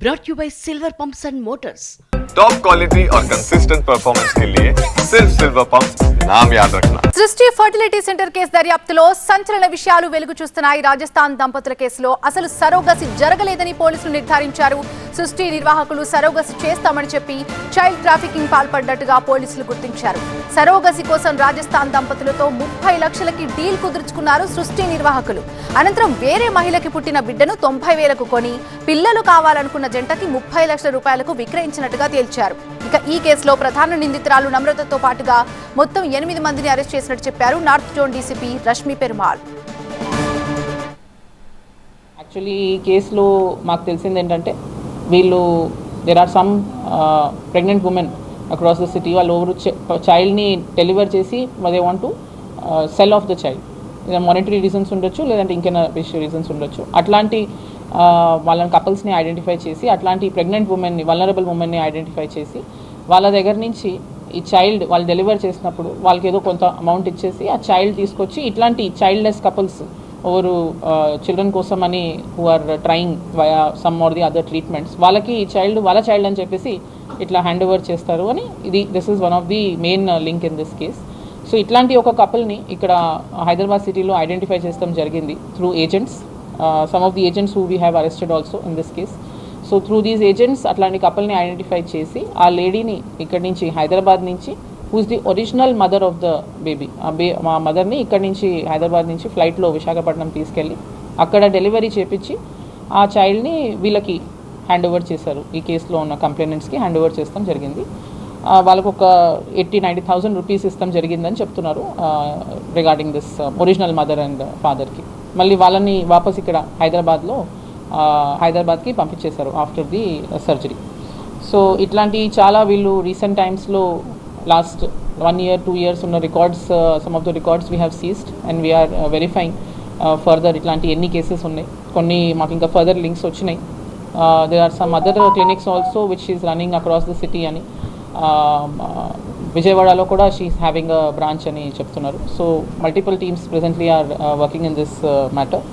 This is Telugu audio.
brought you by Silver Pumps and Motors. Top quality और कंसिस्टेंट परफॉर्मेंस के लिए सिर्फ सिल्वर पंप्स नाम याद रखना. సృష్టి ఫర్టిలిటీ సెంటర్ కేసు దర్యాప్తులో సంచలన విషయాలు వెలుగు చూస్తున్నాయి. రాజస్థాన్ దంపతుల కేసులో అసలు సరోగసి జరగలేదని పోలీసులు నిర్ధారించారు. సృష్టి నిర్వాహకులు సరోగసి చేస్తామని చెప్పి చైల్డ్ ట్రాఫికింగ్ పాల్పడ్డట్టుగా పోలీసులు గుర్తించారు. సరోగసి కోసం రాజస్థాన్ దంపతులతో 30 లక్షలకి డీల్ కుదుర్చుకున్నారు సృష్టి నిర్వాహకులు. అనంతరం వేరే మహిళకి పుట్టిన బిడ్డను 90,000కు కొని పిల్లలు కావాలనుకున్న జంటకి 30 లక్షల రూపాయలకు విక్రయించినట్టుగా తేల్చారు. ఇక ఈ కేసులో ప్రధాన నిందితురాలు నమ్రతతో పాటుగా మొత్తం 8 మందిని అరెస్ట్ చేసినట్టు చెప్పారు north zone DCP Rashmi Perumal. Actually ఈ కేసులో మాకు తెలిసింది ఏంటంటే వీళ్ళు there are some pregnant women across the city. వాళ్ళు ఓవర్ చైల్డ్ని డెలివర్ చేసి they want to sell off the child. Monetary reasons ఉండొచ్చు, లేదంటే ఇంకేనా రీజన్స్ ఉండొచ్చు. అట్లాంటి వాళ్ళని కపుల్స్ని ఐడెంటిఫై చేసి అట్లాంటి ప్రెగ్నెంట్ ఉమెన్ని, వల్నరబుల్ ఉమెన్ని ఐడెంటిఫై చేసి వాళ్ళ దగ్గర నుంచి ఈ చైల్డ్ వాళ్ళు డెలివర్ చేసినప్పుడు వాళ్ళకి ఏదో కొంత అమౌంట్ ఇచ్చేసి ఆ చైల్డ్ తీసుకొచ్చి ఇట్లాంటి చైల్డ్లెస్ కపుల్స్ ఓవరు చిల్డ్రన్ కోసం అని who are trying via some or the other treatments, వాళ్ళకి ఈ చైల్డ్ వాళ్ళ చైల్డ్ అని చెప్పేసి ఇట్లా హ్యాండ్ ఓవర్ చేస్తారు అని this is one of the main link in this case. So ఇట్లాంటి ఒక కపుల్ని ఇక్కడ హైదరాబాద్ సిటీలో ఐడెంటిఫై చేస్తాం జరిగింది through agents. some of the agents who we have arrested also in this case. So through these agents అట్లాంటి కపుల్ని ఐడెంటిఫై చేసి ఆ లేడీని ఇక్కడి నుంచి హైదరాబాద్ నుంచి who is the original mother of the baby, మా మదర్ని ఇక్కడి నుంచి హైదరాబాద్ నుంచి ఫ్లైట్లో విశాఖపట్నం తీసుకెళ్ళి అక్కడ డెలివరీ చేపించి ఆ చైల్డ్ని వీళ్ళకి హ్యాండ్ ఓవర్ చేశారు. ఈ కేసులో ఉన్న కంప్లైనెంట్స్కి హ్యాండ్ ఓవర్ చేస్తాం జరిగింది. వాళ్ళకు ఒక 80,000-90,000 రూపీస్ ఇస్తాం జరిగిందని చెప్తున్నారు regarding this original mother and ఫాదర్కి. మళ్ళీ వాళ్ళని వాపస్ ఇక్కడ హైదరాబాద్కి పంపించేశారు ఆఫ్టర్ ది సర్జరీ. సో ఇట్లాంటి చాలా వీళ్ళు రీసెంట్ టైమ్స్లో లాస్ట్ 1 year 2 years ఉన్న records, some of the records we have seized and we're verifying further ఇట్లాంటి ఎన్ని కేసెస్ ఉన్నాయి. కొన్ని మాకు ఇంకా ఫర్దర్ లింక్స్ వచ్చినాయి. There are some other clinics also which is running across the city అని, విజయవాడలో కూడా she is having a branch అని చెప్తున్నారు. So multiple teams presently are working in this matter.